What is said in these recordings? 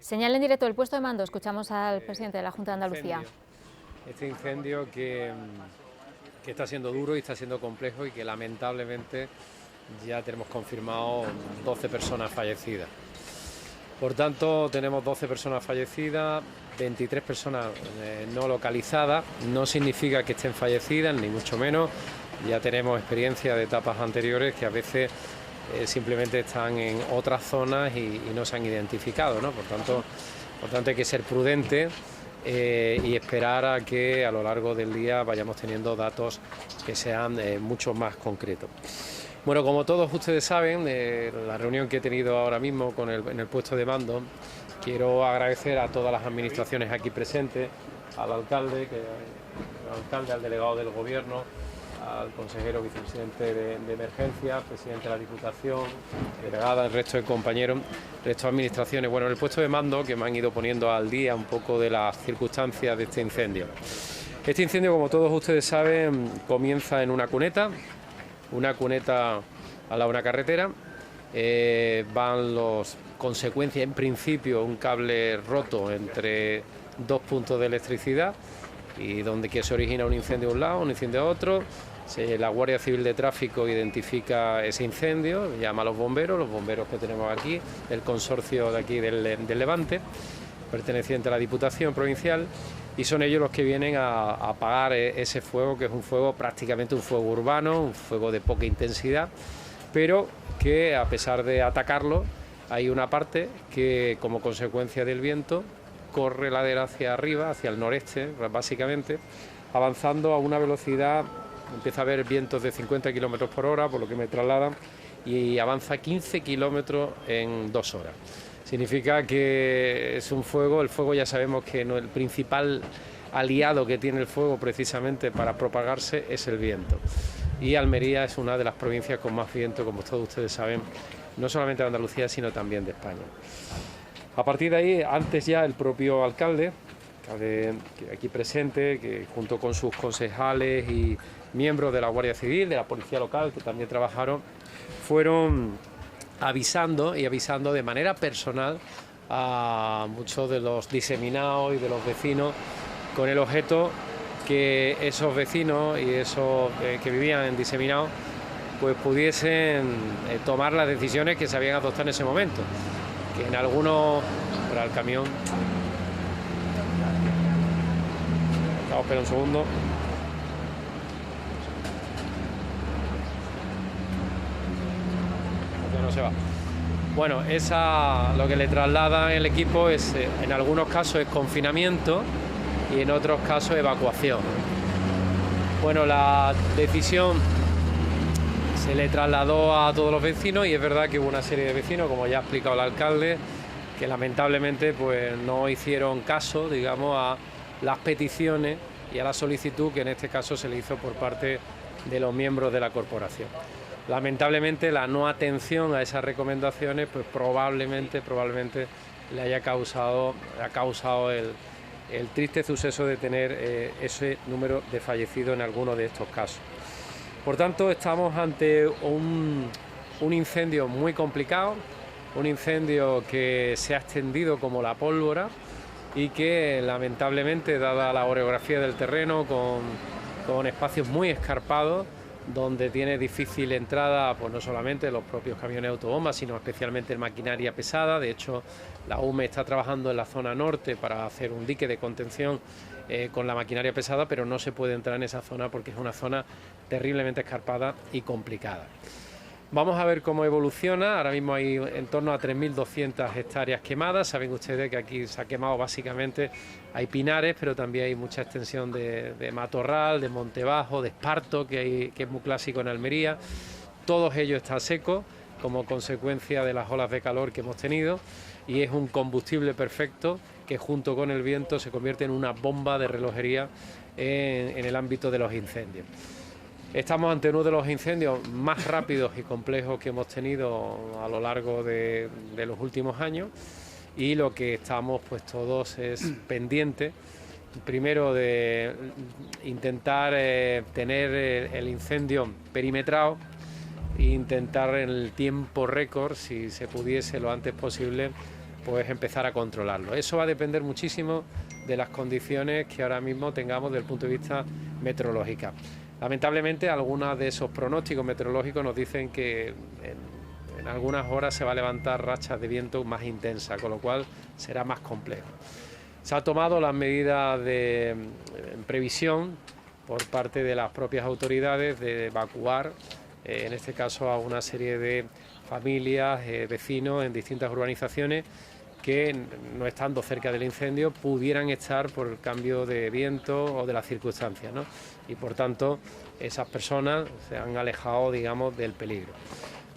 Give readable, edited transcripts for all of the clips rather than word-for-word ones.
Señal en directo del puesto de mando. Escuchamos al presidente de la Junta de Andalucía. Este incendio que está siendo duro y está siendo complejo y que lamentablemente ya tenemos confirmado 12 personas fallecidas. Por tanto, tenemos 12 personas fallecidas, 23 personas no localizadas. No significa que estén fallecidas, ni mucho menos. Ya tenemos experiencia de etapas anteriores que a veces simplemente están en otras zonas y no se han identificado, ¿no? Por tanto hay que ser prudente y esperar a que a lo largo del día vayamos teniendo datos que sean mucho más concretos. Bueno, como todos ustedes saben, la reunión que he tenido ahora mismo en el puesto de mando, quiero agradecer a todas las administraciones aquí presentes, al alcalde, al delegado del Gobierno, al consejero vicepresidente de Emergencias, presidente de la Diputación, delegada, el resto de compañeros, el resto de administraciones. Bueno, en el puesto de mando que me han ido poniendo al día un poco de las circunstancias de este incendio. Este incendio, como todos ustedes saben, comienza en una cuneta al lado de una carretera. Van los consecuencias, en principio, un cable roto entre dos puntos de electricidad y donde que se origina un incendio a un lado, un incendio a otro. La Guardia Civil de Tráfico identifica ese incendio, llama a los bomberos que tenemos aquí, el consorcio de aquí del Levante, perteneciente a la Diputación Provincial, y son ellos los que vienen a apagar ese fuego, que es un fuego prácticamente un fuego urbano, un fuego de poca intensidad, pero que a pesar de atacarlo, hay una parte que como consecuencia del viento corre ladera hacia arriba, hacia el noreste, básicamente, avanzando a una velocidad, empieza a haber vientos de 50 km por hora, por lo que me trasladan, y avanza 15 kilómetros en 2 horas. Significa que es un fuego, el fuego ya sabemos que no, el principal aliado que tiene el fuego precisamente para propagarse es el viento. Y Almería es una de las provincias con más viento, como todos ustedes saben, no solamente de Andalucía, sino también de España. A partir de ahí, antes ya el propio alcalde aquí presente, que junto con sus concejales y miembros de la Guardia Civil, de la Policía Local, que también trabajaron, fueron avisando de manera personal a muchos de los diseminados y de los vecinos, con el objeto que esos vecinos y esos que vivían en diseminados pues pudiesen tomar las decisiones que se habían adoptado en ese momento. Que en algunos, para el camión, vamos, espera un segundo. Ya no se va. Bueno, lo que le traslada el equipo es, en algunos casos es confinamiento y en otros casos evacuación. Bueno, la decisión se le trasladó a todos los vecinos y es verdad que hubo una serie de vecinos, como ya ha explicado el alcalde, que lamentablemente pues no hicieron caso, digamos, a las peticiones y a la solicitud que en este caso se le hizo por parte de los miembros de la corporación. Lamentablemente la no atención a esas recomendaciones pues probablemente le ha causado el triste suceso de tener ese número de fallecidos en algunos de estos casos. Por tanto, estamos ante un incendio muy complicado, un incendio que se ha extendido como la pólvora y que lamentablemente, dada la orografía del terreno, con espacios muy escarpados, donde tiene difícil entrada pues no solamente los propios camiones autobombas, sino especialmente maquinaria pesada. De hecho, la UME está trabajando en la zona norte para hacer un dique de contención con la maquinaria pesada, pero no se puede entrar en esa zona porque es una zona terriblemente escarpada y complicada. Vamos a ver cómo evoluciona. Ahora mismo hay en torno a 3.200 hectáreas quemadas. Saben ustedes que aquí se ha quemado básicamente, hay pinares, pero también hay mucha extensión de matorral, de monte bajo, de esparto, que es muy clásico en Almería. Todos ellos están secos como consecuencia de las olas de calor que hemos tenido y es un combustible perfecto que junto con el viento se convierte en una bomba de relojería en el ámbito de los incendios. Estamos ante uno de los incendios más rápidos y complejos que hemos tenido a lo largo de los últimos años y lo que estamos pues todos es pendientes, primero de intentar tener el incendio perimetrado e intentar en el tiempo récord, si se pudiese lo antes posible, pues empezar a controlarlo. Eso va a depender muchísimo de las condiciones que ahora mismo tengamos desde el punto de vista meteorológico. Lamentablemente, algunos de esos pronósticos meteorológicos nos dicen que en algunas horas se va a levantar rachas de viento más intensas, con lo cual será más complejo. Se han tomado las medidas en previsión por parte de las propias autoridades de evacuar, en este caso, a una serie de familias, vecinos en distintas urbanizaciones que, no estando cerca del incendio, pudieran estar por el cambio de viento o de las circunstancias, ¿no? Y por tanto, esas personas se han alejado, digamos, del peligro.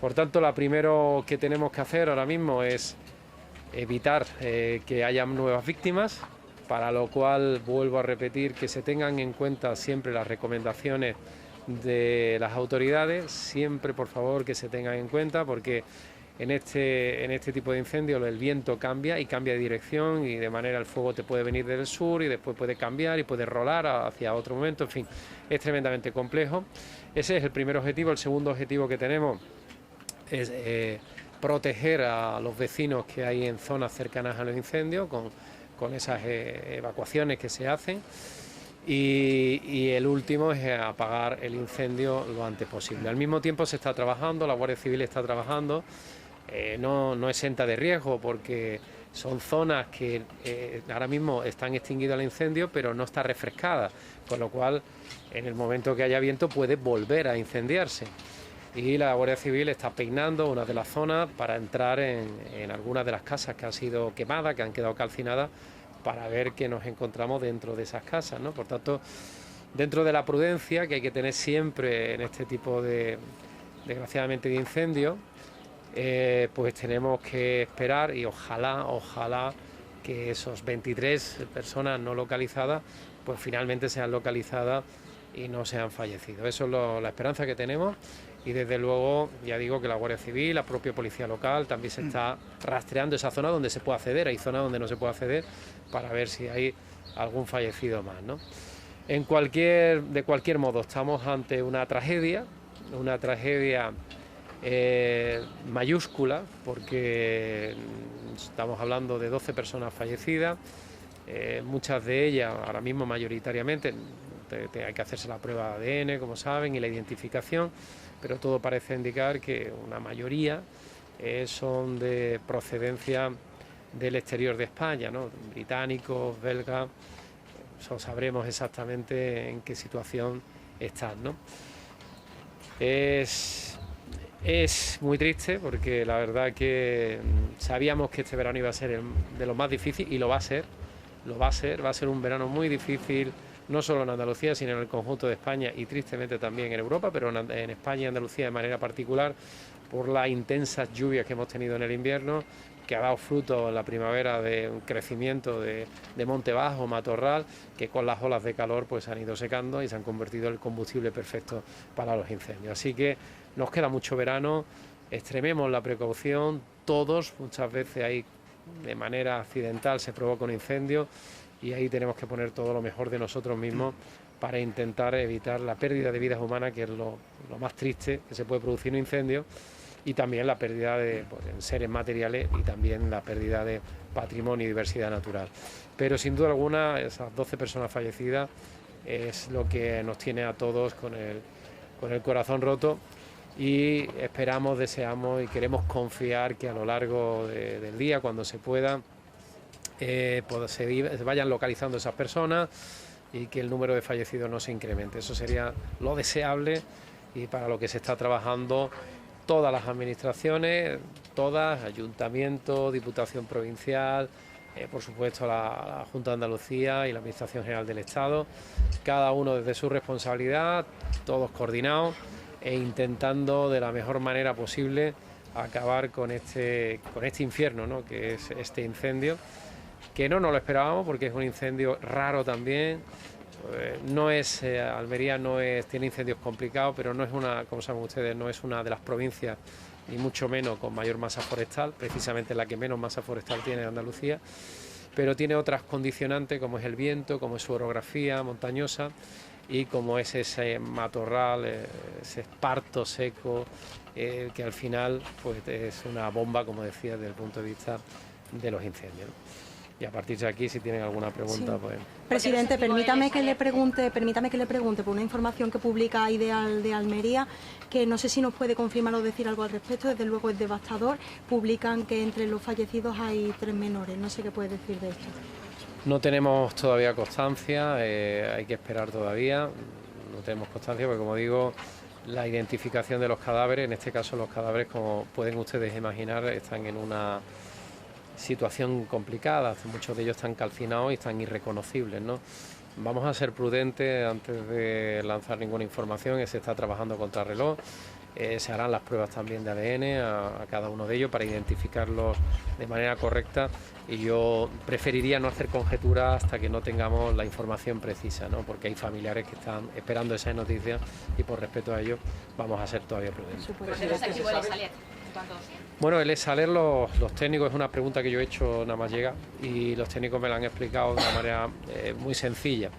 Por tanto, lo primero que tenemos que hacer ahora mismo es evitar que haya nuevas víctimas, para lo cual vuelvo a repetir que se tengan en cuenta siempre las recomendaciones de las autoridades, siempre por favor que se tengan en cuenta, porque en este tipo de incendios el viento cambia y cambia de dirección, y de manera el fuego te puede venir del sur y después puede cambiar y puede rolar hacia otro momento, en fin, es tremendamente complejo. Ese es el primer objetivo. El segundo objetivo que tenemos es proteger a los vecinos que hay en zonas cercanas a los incendios con esas evacuaciones que se hacen. Y el último es apagar el incendio lo antes posible. Al mismo tiempo se está trabajando, la Guardia Civil está trabajando, no exenta de riesgo, porque son zonas que ahora mismo están extinguidas el incendio, pero no está refrescada, con lo cual en el momento que haya viento puede volver a incendiarse. Y la Guardia Civil está peinando una de las zonas para entrar en algunas de las casas que han sido quemadas, que han quedado calcinadas, para ver qué nos encontramos dentro de esas casas, ¿no? Por tanto, dentro de la prudencia que hay que tener siempre en este tipo de, desgraciadamente, de incendios, pues tenemos que esperar y ojalá que esos 23 personas no localizadas, pues finalmente sean localizadas y no sean fallecidos. Eso es la esperanza que tenemos. Y desde luego, ya digo que la Guardia Civil, la propia policía local, también se está rastreando esa zona donde se puede acceder. Hay zonas donde no se puede acceder, para ver si hay algún fallecido más, ¿no? De cualquier modo, estamos ante una tragedia mayúscula, porque estamos hablando de 12 personas fallecidas, muchas de ellas, ahora mismo mayoritariamente, hay que hacerse la prueba de ADN, como saben, y la identificación, pero todo parece indicar que una mayoría son de procedencia del exterior de España, ¿no? Británicos, belgas, sabremos exactamente en qué situación están, ¿no? Es muy triste, porque la verdad que sabíamos que este verano iba a ser de los más difíciles, y va a ser un verano muy difícil, no solo en Andalucía, sino en el conjunto de España y tristemente también en Europa, pero en España y Andalucía de manera particular, por las intensas lluvias que hemos tenido en el invierno, que ha dado fruto en la primavera de un crecimiento de monte bajo, matorral, que con las olas de calor pues se han ido secando y se han convertido en el combustible perfecto para los incendios. Así que nos queda mucho verano, extrememos la precaución, todos, muchas veces ahí de manera accidental se provoca un incendio, y ahí tenemos que poner todo lo mejor de nosotros mismos para intentar evitar la pérdida de vidas humanas, que es lo más triste que se puede producir un incendio, y también la pérdida de seres materiales, y también la pérdida de patrimonio y diversidad natural. Pero sin duda alguna, esas 12 personas fallecidas es lo que nos tiene a todos con el corazón roto, y esperamos, deseamos y queremos confiar que a lo largo del día, cuando se pueda, pues se vayan localizando esas personas y que el número de fallecidos no se incremente. Eso sería lo deseable, y para lo que se está trabajando todas las administraciones, todas, Ayuntamiento, Diputación Provincial, por supuesto la Junta de Andalucía y la Administración General del Estado, cada uno desde su responsabilidad, todos coordinados e intentando de la mejor manera posible acabar con este infierno, ¿no?, que es este incendio, que no nos lo esperábamos, porque es un incendio raro también. Almería tiene incendios complicados, pero no es como saben ustedes, no es una de las provincias, ni mucho menos con mayor masa forestal, precisamente la que menos masa forestal tiene en Andalucía, pero tiene otras condicionantes, como es el viento, como es su orografía montañosa, y como es ese matorral, ese esparto seco, que al final pues es una bomba, como decía, desde el punto de vista de los incendios, ¿no? Y a partir de aquí, si tienen alguna pregunta, sí. pues... Presidente, permítame que le pregunte por una información que publica Ideal de Almería, que no sé si nos puede confirmar o decir algo al respecto, desde luego es devastador. Publican que entre los fallecidos hay 3 menores, no sé qué puede decir de esto. No tenemos todavía constancia, hay que esperar todavía, no tenemos constancia porque, como digo, la identificación de los cadáveres, en este caso los cadáveres, como pueden ustedes imaginar, están en una situación complicada, muchos de ellos están calcinados y están irreconocibles, ¿no? Vamos a ser prudentes antes de lanzar ninguna información, se está trabajando contra reloj, se harán las pruebas también de ADN a cada uno de ellos para identificarlos de manera correcta, y yo preferiría no hacer conjeturas hasta que no tengamos la información precisa, ¿no? Porque hay familiares que están esperando esas noticias y por respeto a ellos vamos a ser todavía prudentes. Bueno, el ESALER, los técnicos, es una pregunta que yo he hecho nada más llega, y los técnicos me la han explicado de una manera muy sencilla.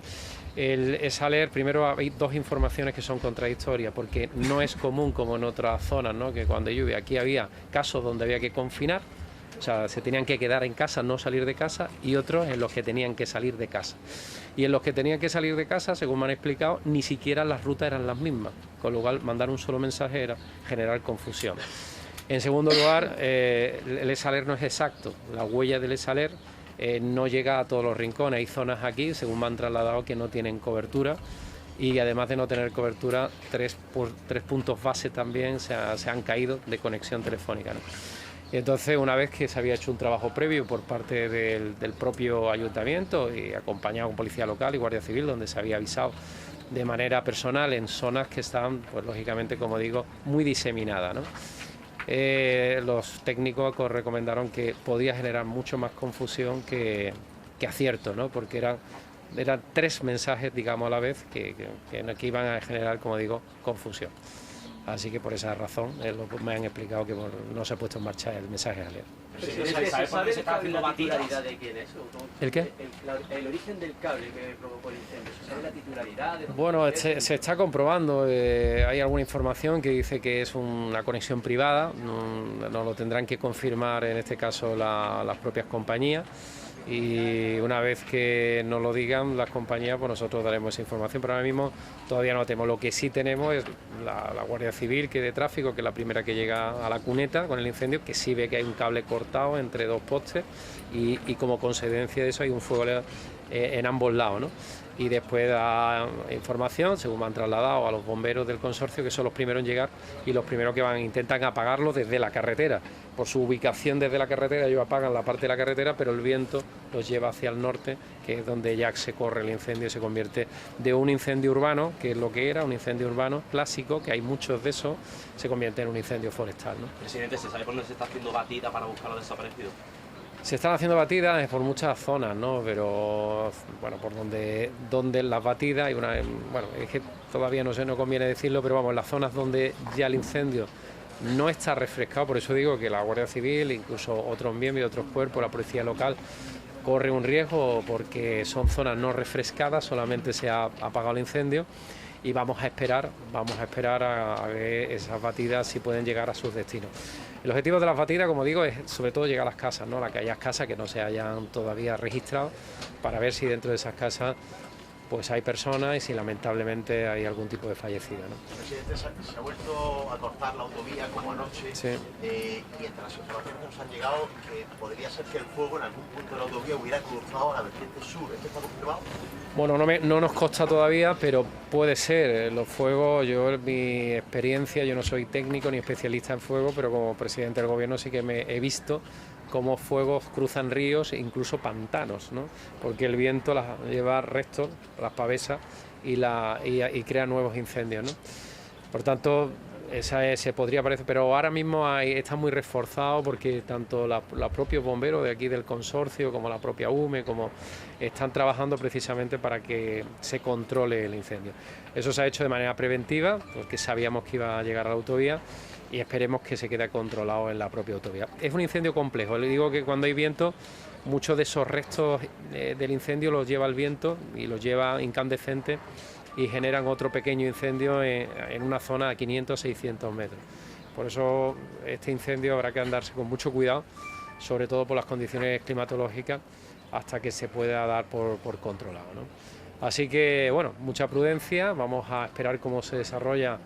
El ESALER, primero hay 2 informaciones que son contradictorias, porque no es común como en otras zonas, ¿no? Que cuando llueve, aquí había casos donde había que confinar, o sea, se tenían que quedar en casa, no salir de casa, y otros en los que tenían que salir de casa. Y en los que tenían que salir de casa, según me han explicado, ni siquiera las rutas eran las mismas, con lo cual mandar un solo mensaje era generar confusión. En segundo lugar, el ESALER no es exacto, la huella del ESALER no llega a todos los rincones, hay zonas aquí, según me han trasladado, que no tienen cobertura, y además de no tener cobertura, 3 puntos base también se han caído de conexión telefónica, ¿no? Entonces, una vez que se había hecho un trabajo previo por parte del propio ayuntamiento y acompañado con policía local y guardia civil, donde se había avisado de manera personal en zonas que estaban, pues lógicamente, como digo, muy diseminadas, ¿no? Los técnicos recomendaron que podía generar mucho más confusión que acierto, ¿no? Porque eran 3 mensajes, digamos, a la vez que iban a generar, como digo, confusión. Así que por esa razón me han explicado que no se ha puesto en marcha el mensaje ayer. ¿Sabe por qué se está haciendo la titularidad de quién es? ¿El qué? El origen del cable que provocó el incendio. ¿Se sabe la titularidad? Bueno, se está comprobando. Hay alguna información que dice que es una conexión privada. No lo tendrán que confirmar, en este caso, las propias compañías. Y una vez que nos lo digan las compañías, pues nosotros daremos esa información, pero ahora mismo todavía no tenemos. Lo que sí tenemos es la Guardia Civil, que de tráfico, que es la primera que llega a la cuneta con el incendio, que sí ve que hay un cable cortado entre 2 postes y como consecuencia de eso hay un fuego en ambos lados, ¿no? Y después da información, según me han trasladado, a los bomberos del consorcio, que son los primeros en llegar y los primeros que intentan apagarlo desde la carretera. Por su ubicación desde la carretera, ellos apagan la parte de la carretera, pero el viento los lleva hacia el norte, que es donde ya se corre el incendio y se convierte de un incendio urbano, que es lo que era, un incendio urbano clásico, que hay muchos de esos, se convierte en un incendio forestal, ¿no? Presidente, ¿se sabe por dónde se está haciendo batida para buscar a los desaparecidos? Se están haciendo batidas por muchas zonas, ¿no? Pero bueno, por donde las batidas, bueno, es que todavía no conviene decirlo, pero vamos, las zonas donde ya el incendio no está refrescado, por eso digo que la Guardia Civil, incluso otros miembros y otros cuerpos, la policía local, corre un riesgo porque son zonas no refrescadas, solamente se ha apagado el incendio, y vamos a esperar a ver esas batidas si pueden llegar a sus destinos. El objetivo de las batidas, como digo, es sobre todo llegar a las casas, ¿no? A aquellas casas que no se hayan todavía registrado, para ver si dentro de esas casas pues hay personas y si lamentablemente hay algún tipo de fallecido, ¿no? Presidente, se ha vuelto a cortar la autovía como anoche, sí. Y entre las informaciones que nos han llegado, que podría ser que el fuego en algún punto de la autovía hubiera cruzado a la vertiente sur. ¿Esto está confirmado? Bueno, no nos consta todavía, pero puede ser. Los fuegos, yo en mi experiencia, yo no soy técnico ni especialista en fuego, pero como presidente del gobierno sí que he visto cómo fuegos cruzan ríos e incluso pantanos, ¿no? Porque el viento lleva restos, las pavesas, y crea nuevos incendios, ¿no? Por tanto, se podría parecer, pero ahora mismo está muy reforzado porque tanto los propios bomberos de aquí del consorcio como la propia UME están trabajando precisamente para que se controle el incendio. Eso se ha hecho de manera preventiva porque sabíamos que iba a llegar a la autovía y esperemos que se quede controlado en la propia autovía. Es un incendio complejo, le digo que cuando hay viento muchos de esos restos del incendio los lleva el viento y los lleva incandescentes y generan otro pequeño incendio en una zona de 500-600 metros. Por eso este incendio habrá que andarse con mucho cuidado sobre todo por las condiciones climatológicas, hasta que se pueda dar por controlado, ¿no? Así que, bueno, mucha prudencia, vamos a esperar cómo se desarrolla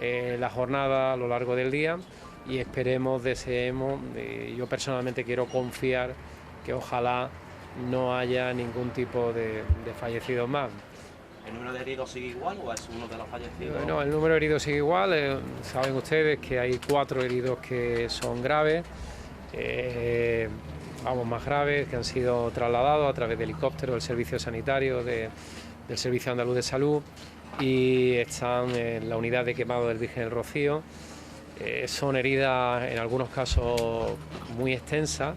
la jornada a lo largo del día y esperemos, deseemos, yo personalmente quiero confiar que ojalá no haya ningún tipo de fallecidos más. ¿El número de heridos sigue igual o es uno de los fallecidos? No, el número de heridos sigue igual, saben ustedes que hay 4 heridos que son graves, más graves, que han sido trasladados a través de helicóptero del servicio sanitario del Servicio Andaluz de Salud y están en la unidad de quemado del Virgen del Rocío. Son heridas en algunos casos muy extensas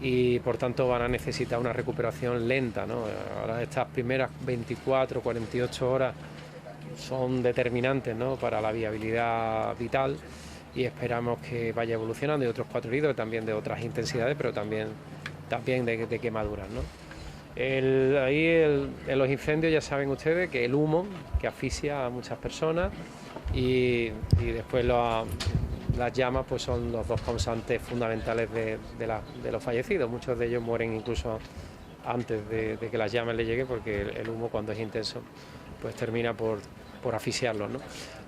y por tanto van a necesitar una recuperación lenta, ¿no? Ahora estas primeras 24, 48 horas son determinantes, ¿no?, para la viabilidad vital y esperamos que vaya evolucionando. Hay otros 4 heridos también de otras intensidades, pero también de quemaduras, ¿no? En los incendios ya saben ustedes que el humo que asfixia a muchas personas y después las llamas pues son los 2 causantes fundamentales de los fallecidos. Muchos de ellos mueren incluso antes de que las llamas les lleguen, porque el humo, cuando es intenso, pues termina por asfixiarlos, ¿no?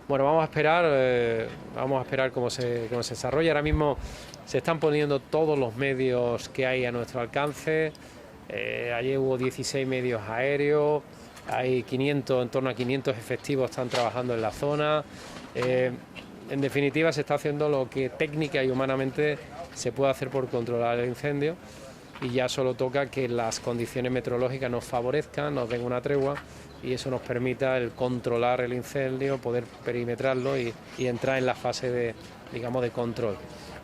Bueno, vamos a esperar cómo se desarrolla. Ahora mismo se están poniendo todos los medios que hay a nuestro alcance. Ayer hubo 16 medios aéreos, hay en torno a 500 efectivos están trabajando en la zona. En definitiva, se está haciendo lo que técnica y humanamente se puede hacer por controlar el incendio y ya solo toca que las condiciones meteorológicas nos favorezcan, nos den una tregua y eso nos permita el controlar el incendio, poder perimetrarlo y entrar en la fase de control,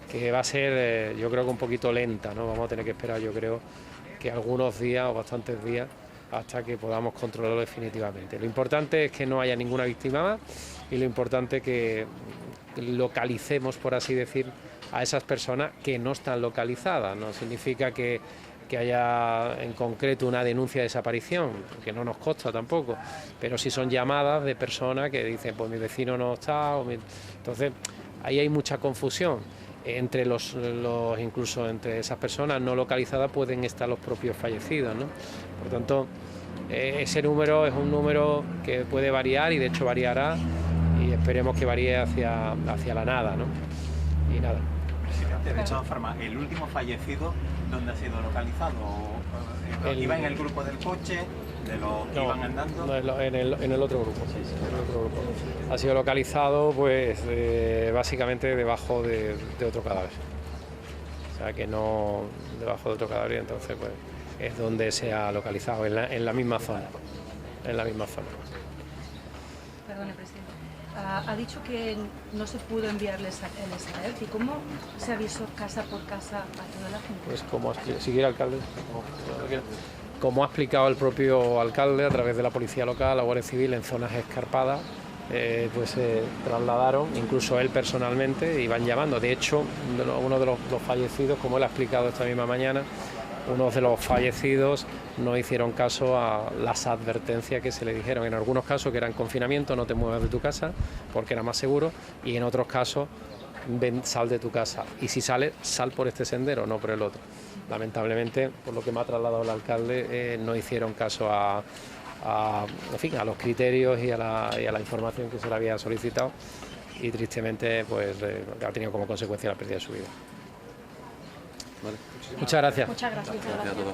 que va a ser, yo creo que un poquito lenta, ¿no? Vamos a tener que esperar, yo creo, que algunos días o bastantes días hasta que podamos controlarlo definitivamente. Lo importante es que no haya ninguna víctima más y lo importante es que localicemos, por así decir, a esas personas que no están localizadas. No significa que haya en concreto una denuncia de desaparición, que no nos consta tampoco, pero sí son llamadas de personas que dicen, pues mi vecino no está, entonces ahí hay mucha confusión. Entre incluso entre esas personas no localizadas pueden estar los propios fallecidos, ¿no? Por tanto, ese número es un número que puede variar y de hecho variará y esperemos que varíe hacia la nada, ¿no? Y nada. Presidente, de todas formas, el último fallecido, ¿dónde ha sido localizado? ¿Iba en el grupo del coche? ¿De los que iban andando? No, en el otro grupo. Sí, en el otro grupo. Ha sido localizado, pues, básicamente debajo de otro cadáver. O sea, que no debajo de otro cadáver, entonces, pues, es donde se ha localizado, en la misma zona. En la misma zona. Perdone, presidente. Ha dicho que no se pudo enviarles el SAERT. ¿Y cómo se avisó casa por casa a toda la gente? Pues si quiere, alcalde. Como ha explicado el propio alcalde, a través de la Policía Local, la Guardia Civil, en zonas escarpadas, pues se trasladaron, incluso él personalmente, y van llamando. De hecho, uno de los fallecidos, como él ha explicado esta misma mañana, unos de los fallecidos no hicieron caso a las advertencias que se le dijeron. En algunos casos, que era en confinamiento, no te muevas de tu casa, porque era más seguro, y en otros casos, sal de tu casa. Y si sales, sal por este sendero, no por el otro. Lamentablemente, por lo que me ha trasladado el alcalde, no hicieron caso a los criterios y a la información que se le había solicitado y tristemente pues ha tenido como consecuencia la pérdida de su vida. Vale. Muchas gracias. Muchas gracias. Gracias a todos.